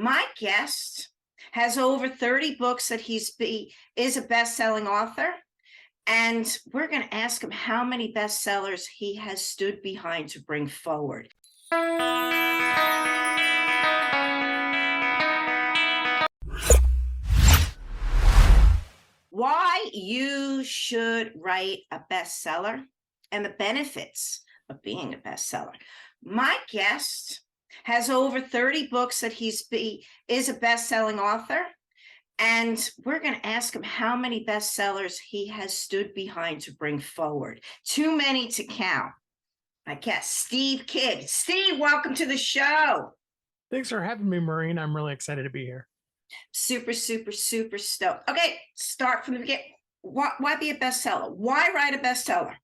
My guest has over 30 books that is a best-selling author. And we're going to ask him how many bestsellers he has stood behind to bring forward. Why you should write a bestseller and the benefits of being a bestseller. My guest has over 30 books that is a best-selling author. And we're going to ask him how many bestsellers he has stood behind to bring forward. Too many to count. I guess Steve Kidd. Steve, welcome to the show. Thanks for having me, Maureen. I'm really excited to be here. Super, super, super stoked. Okay, start from the beginning. Why be a bestseller? Why write a bestseller?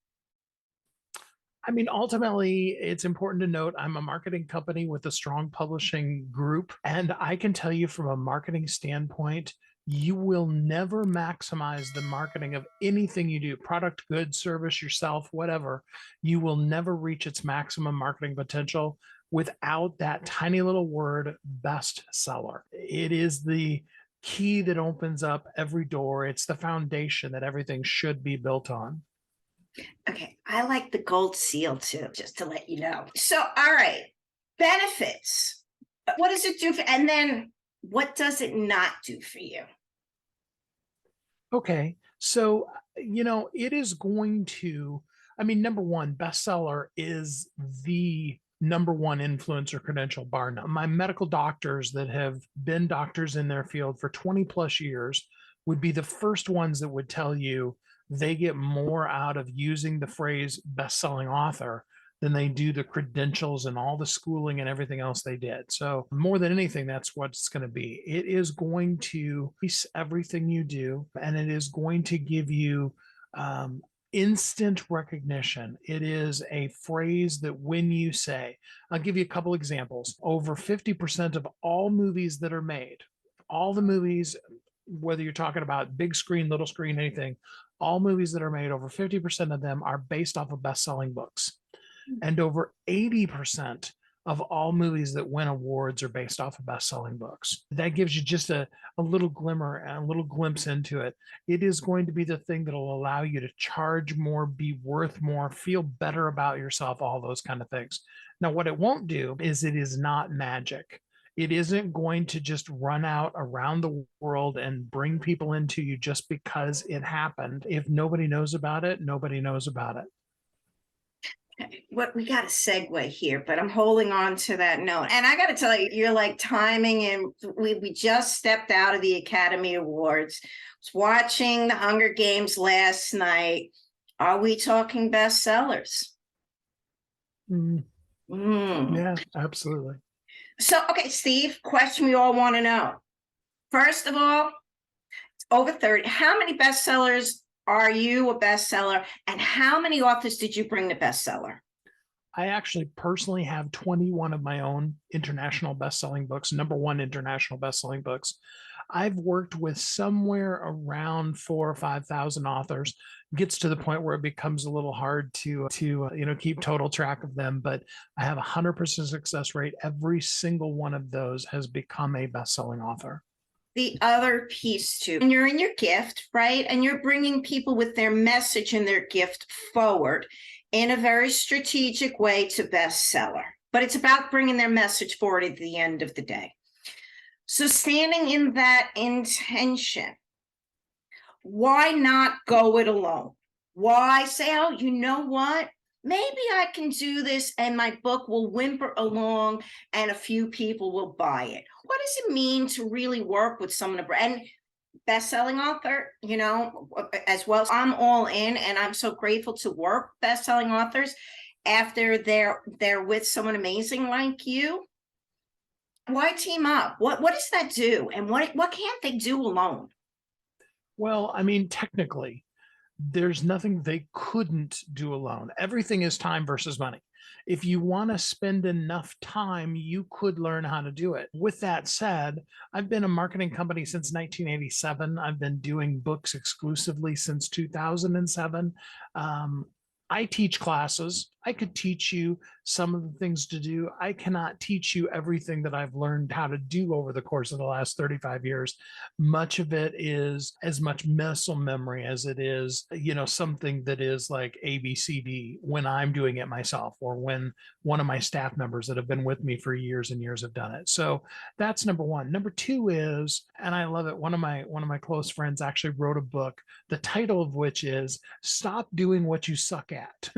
I mean, ultimately, it's important to note I'm a marketing company with a strong publishing group. And I can tell you from a marketing standpoint, you will never maximize the marketing of anything you do, product, good, service, yourself, whatever. You will never reach its maximum marketing potential without that tiny little word, bestseller. It is the key that opens up every door. It's the foundation that everything should be built on. Okay, I like the gold seal too, just to let you know. So, all right, benefits. What does it do for, and then what does it not do for you? Okay, so, it is going to, number one, bestseller is the number one influencer credential bar none. My medical doctors that have been doctors in their field for 20 plus years would be the first ones that would tell you they get more out of using the phrase best-selling author than they do the credentials and all the schooling and everything else they did. So more than anything, that's what it's going to be. It is going to piece everything you do, and it is going to give you instant recognition. It is a phrase that when you say, I'll give you a couple examples. Over 50% of all movies that are made, all the movies, whether you're talking about big screen, little screen, anything, all movies that are made, over 50% of them are based off of best-selling books. And over 80% of all movies that win awards are based off of best-selling books. That gives you just a little glimmer and a little glimpse into it. It is going to be the thing that will allow you to charge more, be worth more, feel better about yourself, all those kind of things. Now, what it won't do is it is not magic. It isn't going to just run out around the world and bring people into you just because it happened. If nobody knows about it, nobody knows about it. What we got a segue here, but I'm holding on to that note. And I got to tell you, you're like timing, and we just stepped out of the Academy Awards. I was watching the Hunger Games last night. Are we talking bestsellers? Yeah, absolutely. So, okay, Steve, question we all want to know. First of all, over 30, how many bestsellers are you a bestseller, and how many authors did you bring to bestseller? I actually personally have 21 of my own international best-selling books, number one international best-selling books. I've worked with somewhere around 4,000 or 5,000 authors. Gets to the point where it becomes a little hard to keep total track of them, but I have a 100% success rate. Every single one of those has become a best-selling author. The other piece too, and you're in your gift, right? And you're bringing people with their message and their gift forward in a very strategic way to bestseller. But it's about bringing their message forward at the end of the day. So standing in that intention, why not go it alone? Why say, oh, you know what? Maybe I can do this and my book will whimper along and a few people will buy it. What does it mean to really work with someone, and best-selling author, as well? I'm all in, and I'm so grateful to work best-selling authors after they're with someone amazing like you. Why team up? What does that do? And what can't they do alone? Well, technically, there's nothing they couldn't do alone. Everything is time versus money. If you want to spend enough time, you could learn how to do it. With that said, I've been a marketing company since 1987. I've been doing books exclusively since 2007. I teach classes. I could teach you some of the things to do. I cannot teach you everything that I've learned how to do over the course of the last 35 years. Much of it is as much muscle memory as it is, something that is like ABCD when I'm doing it myself, or when one of my staff members that have been with me for years and years have done it. So that's number one. Number two is, and I love it, one of my close friends actually wrote a book, the title of which is Stop Doing What You Suck At.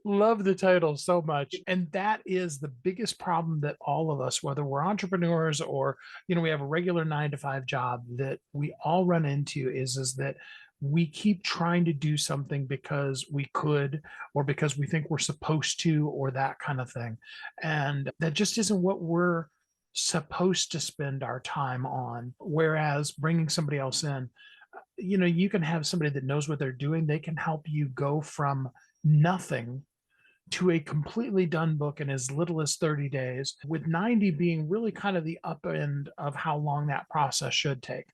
Love the title so much. And that is the biggest problem that all of us, whether we're entrepreneurs or, we have a regular 9 to 5 job, that we all run into is that we keep trying to do something because we could, or because we think we're supposed to, or that kind of thing. And that just isn't what we're supposed to spend our time on. Whereas bringing somebody else in, you can have somebody that knows what they're doing. They can help you go from nothing to a completely done book in as little as 30 days, with 90 being really kind of the up end of how long that process should take.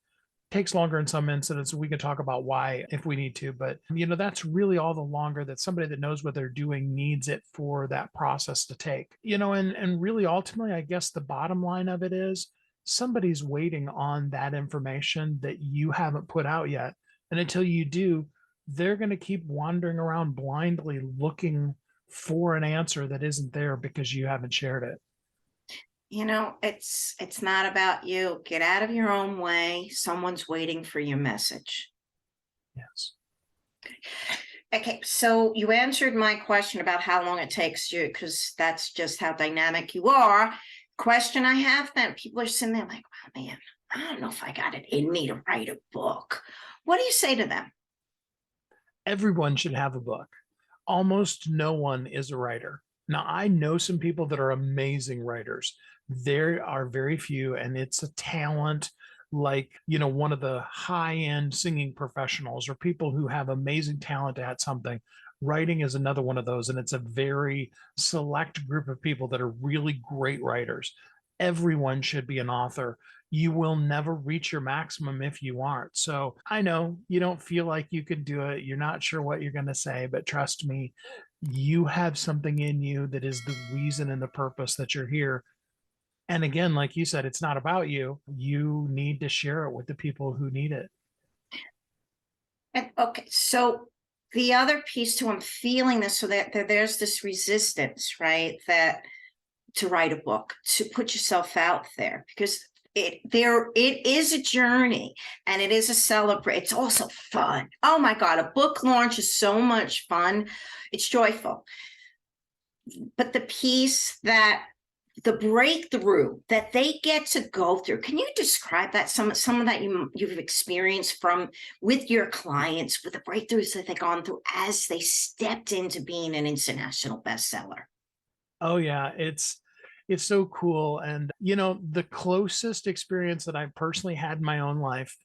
Takes longer in some incidents. We can talk about why if we need to, but that's really all the longer that somebody that knows what they're doing needs it for that process to take. And really ultimately, I guess the bottom line of it is somebody's waiting on that information that you haven't put out yet. And until you do, they're going to keep wandering around blindly looking for an answer that isn't there because you haven't shared it. It's not about you. Get out of your own way. Someone's waiting for your message. Yes. Okay, so you answered my question about how long it takes you, because that's just how dynamic you are. Question I have then, people are sitting there like, wow, man, I don't know if I got it in me to write a book. What do you say to them? Everyone should have a book. Almost no one is a writer. Now, I know some people that are amazing writers. There are very few, and it's a talent like, one of the high-end singing professionals or people who have amazing talent at something. Writing is another one of those, and it's a very select group of people that are really great writers. Everyone should be an author. You will never reach your maximum if you aren't. So I know you don't feel like you can do it. You're not sure what you're going to say, but trust me, you have something in you that is the reason and the purpose that you're here. And again, like you said, it's not about you. You need to share it with the people who need it. And okay, so the other piece too, I'm feeling this, so that there's this resistance, right? That to write a book, to put yourself out there, because it is a journey, and it is a celebrate. It's also fun. Oh my God, a book launch is so much fun. It's joyful. But the piece that the breakthrough that they get to go through, can you describe that, some of that you've experienced from with your clients, with the breakthroughs that they've gone through as they stepped into being an international bestseller? Oh yeah, it's so cool. And the closest experience that I personally had in my own life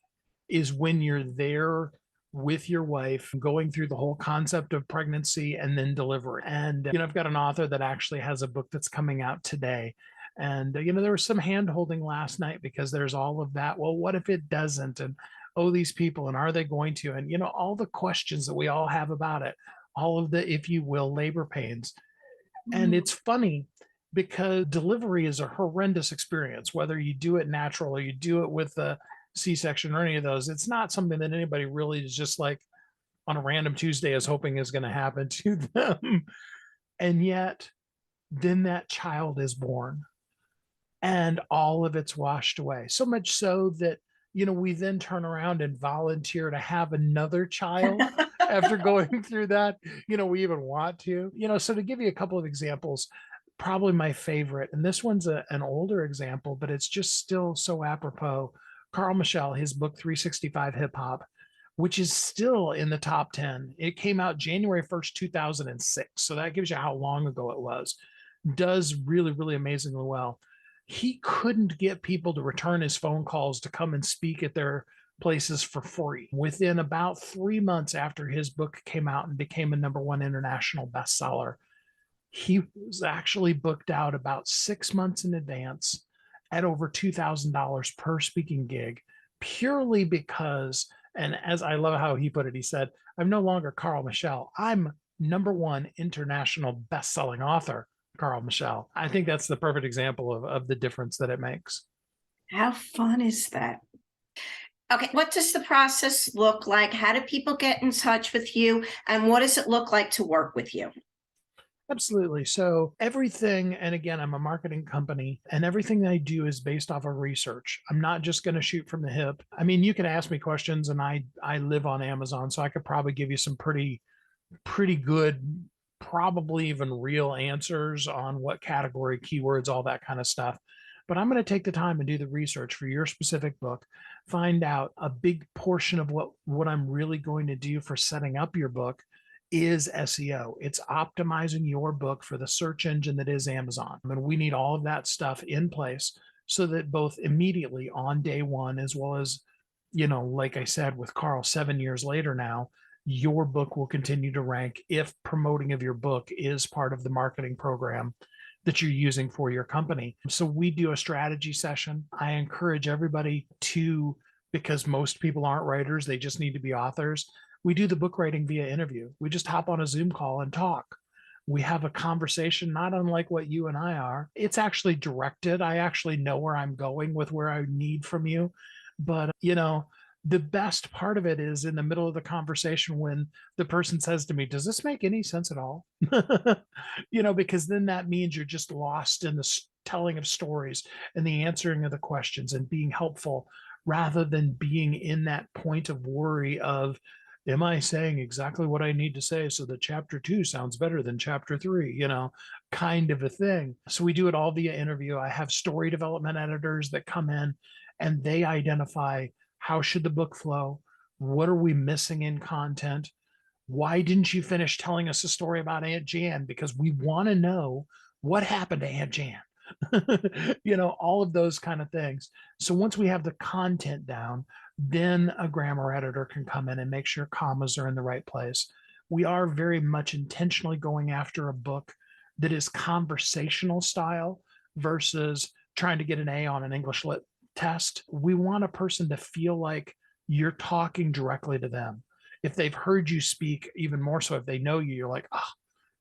is when you're there with your wife going through the whole concept of pregnancy and then delivery. And I've got an author that actually has a book that's coming out today. And there was some hand holding last night because there's all of that. Well, what if it doesn't? And oh, these people, and are they going to? And all the questions that we all have about it, all of the, if you will, labor pains. And it's funny because delivery is a horrendous experience, whether you do it natural or you do it with a C-section or any of those. It's not something that anybody really is just like on a random Tuesday is hoping is going to happen to them. And yet then that child is born and all of it's washed away. So much so that, we then turn around and volunteer to have another child after going through that. We even want to, so to give you a couple of examples, probably my favorite, and this one's an older example, but it's just still so apropos. Carl Michelle, his book 365 Hip Hop, which is still in the top 10. It came out January 1st, 2006. So that gives you how long ago it was. Does really, really amazingly well. He couldn't get people to return his phone calls to come and speak at their places for free. Within about 3 months after his book came out and became a #1 international bestseller, he was actually booked out about 6 months in advance at over $2,000 per speaking gig, purely because, and as I love how he put it, he said, I'm no longer Carl Michelle. I'm #1 international best-selling author, Carl Michelle. I think that's the perfect example of the difference that it makes. How fun is that? Okay, what does the process look like? How do people get in touch with you? And what does it look like to work with you? Absolutely. So everything, and again, I'm a marketing company, and everything that I do is based off of research. I'm not just going to shoot from the hip. I mean, you can ask me questions, and I live on Amazon, so I could probably give you some pretty good, probably even real answers on what category, keywords, all that kind of stuff. But I'm going to take the time and do the research for your specific book, find out a big portion of what I'm really going to do for setting up your book is SEO. It's optimizing your book for the search engine that is Amazon. And we need all of that stuff in place so that both immediately on day one, as well as, like I said, with Carl, 7 years later now, your book will continue to rank if promoting of your book is part of the marketing program that you're using for your company. So we do a strategy session. I encourage everybody to, because most people aren't writers, they just need to be authors. We do the book writing via interview. We just hop on a Zoom call and talk. We have a conversation, not unlike what you and I are. It's actually directed. I actually know where I'm going with where I need from you. But, the best part of it is in the middle of the conversation when the person says to me, does this make any sense at all? Because then that means you're just lost in the telling of stories and the answering of the questions and being helpful rather than being in that point of worry of, am I saying exactly what I need to say so that chapter 2 sounds better than chapter 3, kind of a thing. So we do it all via interview. I have story development editors that come in and they identify how should the book flow? What are we missing in content? Why didn't you finish telling us a story about Aunt Jan? Because we want to know what happened to Aunt Jan. All of those kind of things. So once we have the content down, then a grammar editor can come in and make sure commas are in the right place. We are very much intentionally going after a book that is conversational style versus trying to get an A on an English lit test. We want a person to feel like you're talking directly to them. If they've heard you speak, even more so if they know you, you're like, oh,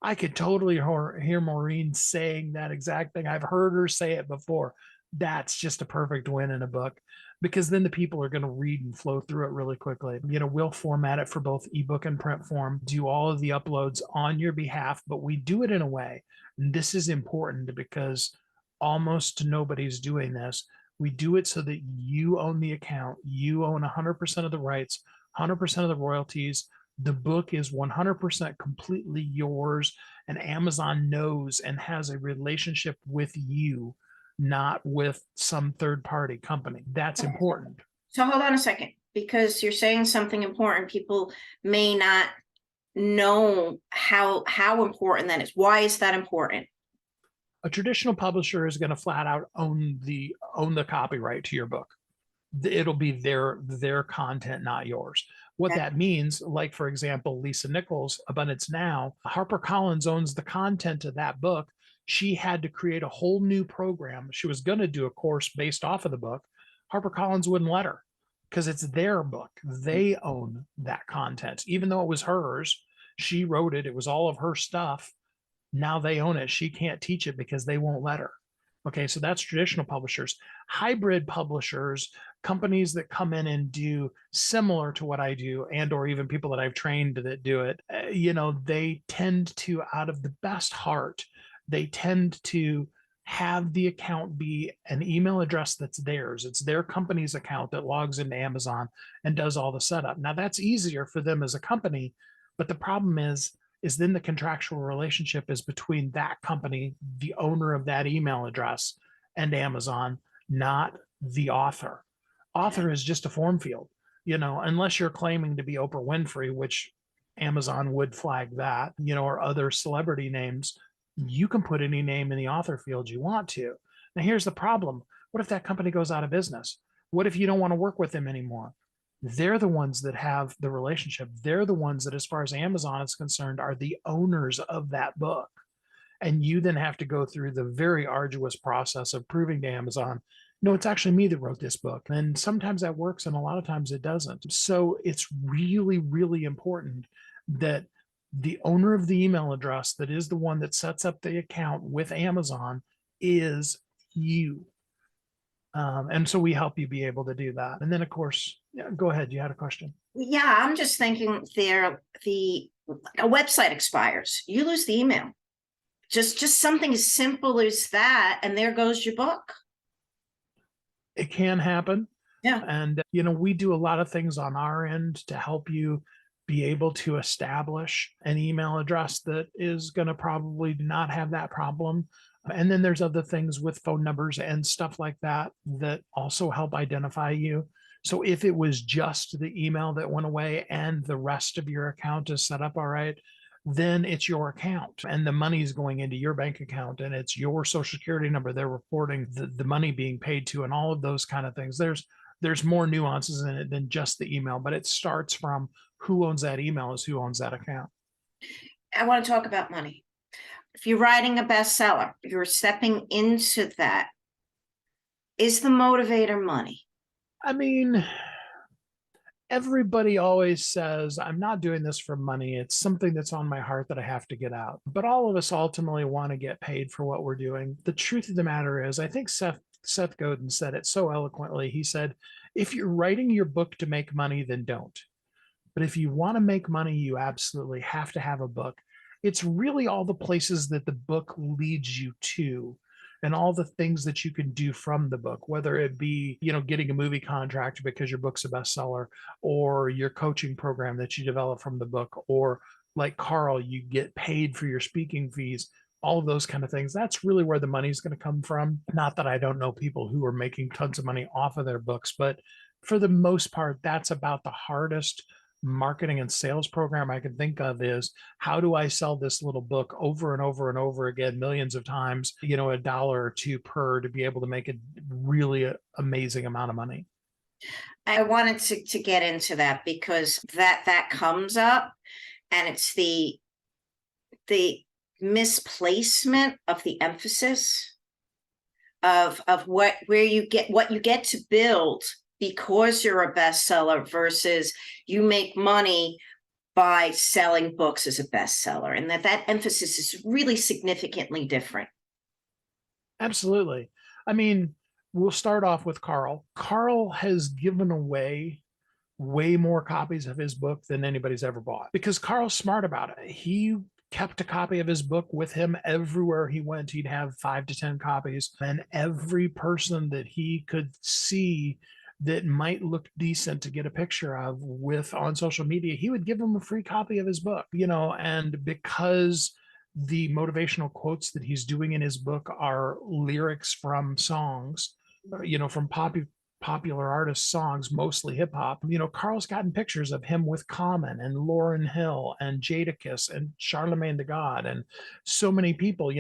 I could totally hear Maureen saying that exact thing. I've heard her say it before. That's just a perfect win in a book because then the people are going to read and flow through it really quickly. We'll format it for both ebook and print form, do all of the uploads on your behalf, but we do it in a way. And this is important because almost nobody's doing this. We do it so that you own the account. You own 100% of the rights, 100% of the royalties. The book is 100% completely yours, and Amazon knows and has a relationship with you, not with some third party company. That's important. So hold on a second, because you're saying something important. People may not know how important that is. Why is that important? A traditional publisher is going to flat out own the copyright to your book. It'll be their content, not yours. What that means, like for example, Lisa Nichols, Abundance Now, HarperCollins owns the content of that book. She had to create a whole new program. She was going to do a course based off of the book. HarperCollins wouldn't let her because it's their book. They own that content, even though it was hers. She wrote it. It was all of her stuff. Now they own it. She can't teach it because they won't let her. Okay, so that's traditional publishers. Hybrid publishers, companies that come in and do similar to what I do, and or even people that I've trained that do it, they tend to, out of the best heart, they tend to have the account be an email address that's theirs. It's their company's account that logs into Amazon and does all the setup. Now that's easier for them as a company, but the problem is then the contractual relationship is between that company, the owner of that email address, and Amazon, not the author. Author is just a form field, unless you're claiming to be Oprah Winfrey, which Amazon would flag that, or other celebrity names. You can put any name in the author field you want to. Now, here's the problem. What if that company goes out of business? What if you don't want to work with them anymore? They're the ones that have the relationship. They're the ones that, as far as Amazon is concerned, are the owners of that book. And you then have to go through the very arduous process of proving to Amazon, no, it's actually me that wrote this book. And sometimes that works and a lot of times it doesn't. So it's really, really important that the owner of the email address that is the one that sets up the account with Amazon is you. And so we help you be able to do that. And then, of course, yeah, go ahead. You had a question. Yeah, I'm just thinking a website expires, you lose the email. Just something as simple as that, and there goes your book. It can happen. Yeah. And, we do a lot of things on our end to help you be able to establish an email address that is going to probably not have that problem. And then there's other things with phone numbers and stuff like that that also help identify you. So if it was just the email that went away and the rest of your account is set up all right, then it's your account and the money is going into your bank account and it's your social security number they're reporting the money being paid to and all of those kind of things. There's more nuances in it than just the email, but it starts from who owns that email is who owns that account. I want to talk about money. If you're writing a bestseller, you're stepping into that. Is the motivator money? I mean, everybody always says, I'm not doing this for money. It's something that's on my heart that I have to get out. But all of us ultimately want to get paid for what we're doing. The truth of the matter is, I think Seth Godin said it so eloquently. He said, if you're writing your book to make money, then don't. But if you want to make money, you absolutely have to have a book. It's really all the places that the book leads you to and all the things that you can do from the book, whether it be, getting a movie contract because your book's a bestseller, or your coaching program that you develop from the book, or like Carl, you get paid for your speaking fees, all of those kind of things. That's really where the money's going to come from. Not that I don't know people who are making tons of money off of their books, but for the most part, that's about the hardest marketing and sales program I can think of is how do I sell this little book over and over and over again, millions of times, $1 or $2 per to be able to make a really amazing amount of money. I wanted to get into that because that comes up, and it's the misplacement of the emphasis of what you get to build because you're a bestseller versus you make money by selling books as a bestseller, and that emphasis is really significantly different. Absolutely. I mean, we'll start off with Carl. Carl has given away way more copies of his book than anybody's ever bought because Carl's smart about it. He kept a copy of his book with him everywhere he went. He'd have 5 to 10 copies, and every person that he could see that might look decent to get a picture of with on social media, he would give them a free copy of his book, and because the motivational quotes that he's doing in his book are lyrics from songs, from popular artist songs, mostly hip hop. Carl's gotten pictures of him with Common and Lauryn Hill and Jadakiss and Charlemagne the God and so many people,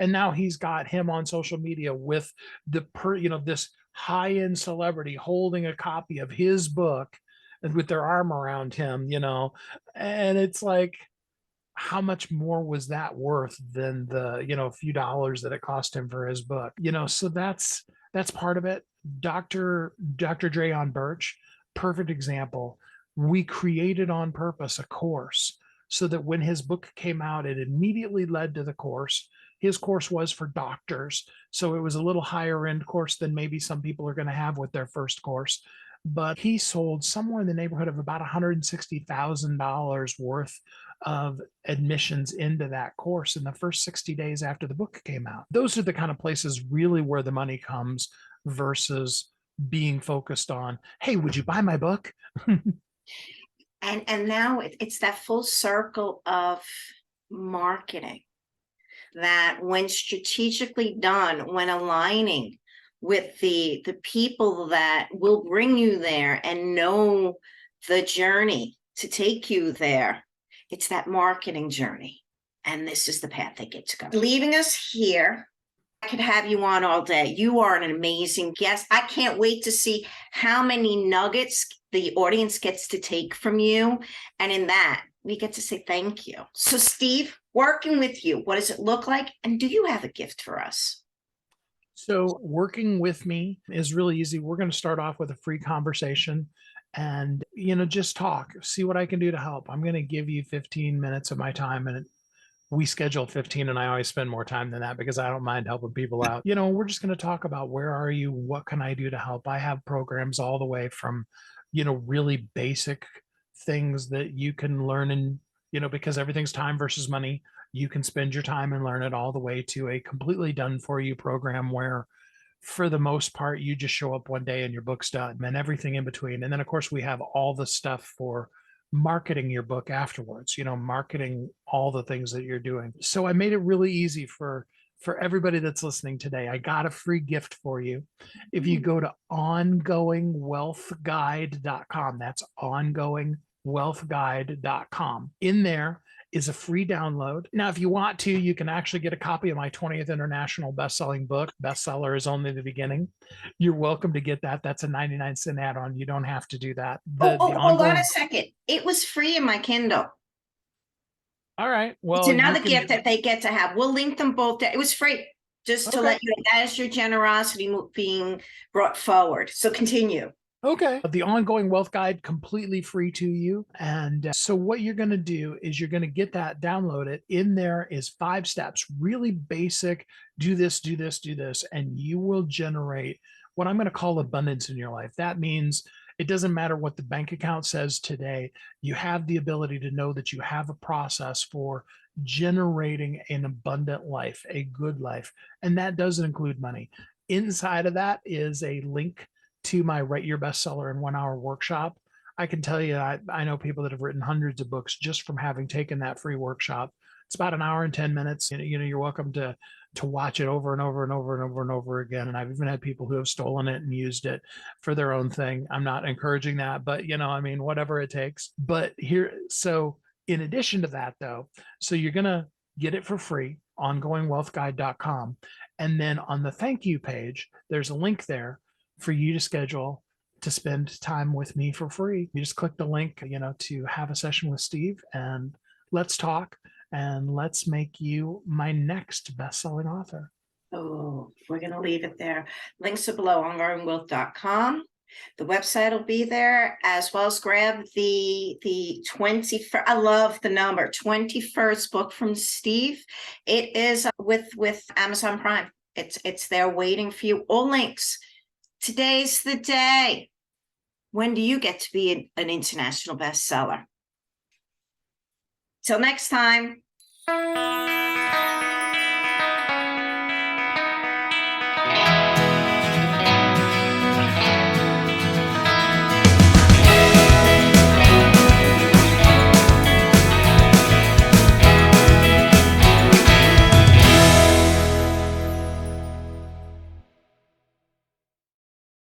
and now he's got him on social media with this high-end celebrity holding a copy of his book and with their arm around him, and it's like, how much more was that worth than the, few dollars that it cost him for his book, so that's part of it. Dr. Dre on Birch, perfect example. We created on purpose a course so that when his book came out, it immediately led to the course. His course was for doctors, so it was a little higher end course than maybe some people are going to have with their first course. But he sold somewhere in the neighborhood of about $160,000 worth of admissions into that course in the first 60 days after the book came out. Those are the kind of places really where the money comes versus being focused on, hey, would you buy my book? And now it's that full circle of marketing that when strategically done, when aligning with the people that will bring you there and know the journey to take you there, it's that marketing journey. And this is the path they get to go. Leaving us here, I could have you on all day. You are an amazing guest. I can't wait to see how many nuggets the audience gets to take from you. And in that, we get to say thank you. So Steve, working with you, what does it look like? And do you have a gift for us? So working with me is really easy. We're going to start off with a free conversation. and, just talk, see what I can do to help. I'm going to give you 15 minutes of my time, and we schedule 15, and I always spend more time than that because I don't mind helping people out. We're just going to talk about where are you? What can I do to help? I have programs all the way from, really basic things that you can learn, and, because everything's time versus money, you can spend your time and learn it, all the way to a completely done for you program where for the most part, you just show up one day and your book's done, and everything in between. And then, of course, we have all the stuff for marketing your book afterwards, marketing all the things that you're doing. So I made it really easy for everybody that's listening today. I got a free gift for you. If you go to ongoingwealthguide.com, that's ongoingwealthguide.com. In there is a free download. Now, if you want to, you can actually get a copy of my 20th international best-selling book. Bestseller is only the beginning. You're welcome to get that. That's a 99-cent add-on. You don't have to do that. Hold on a second. It was free in my Kindle. All right. Well, it's another gift that they get to have. We'll link them both. It was free, just to let you know. That is your generosity being brought forward. So continue. Okay. The ongoing wealth guide, completely free to you. And so what you're going to do is you're going to get that, download it. In there is 5 steps, really basic. Do this, do this, do this, and you will generate what I'm going to call abundance in your life. That means it doesn't matter what the bank account says today. You have the ability to know that you have a process for generating an abundant life, a good life. And that doesn't include money. Inside of that is a link to my Write Your Bestseller in 1 hour workshop. I can tell you, I know people that have written hundreds of books just from having taken that free workshop. It's about 1 hour and 10 minutes. You're welcome to watch it over and over and over and over and over again. And I've even had people who have stolen it and used it for their own thing. I'm not encouraging that, but whatever it takes. But so in addition to that though, so you're going to get it for free, ongoingwealthguide.com. And then on the thank you page, there's a link there for you to schedule to spend time with me for free. You just click the link, to have a session with Steve, and let's talk, and let's make you my next best-selling author. Oh, we're going to leave it there. Links are below, ongoingwealth.com. The website will be there, as well as grab the 21st. I love the number 21st book from Steve. It is with Amazon Prime. It's there waiting for you. All links. Today's the day. When do you get to be an international bestseller? Till next time.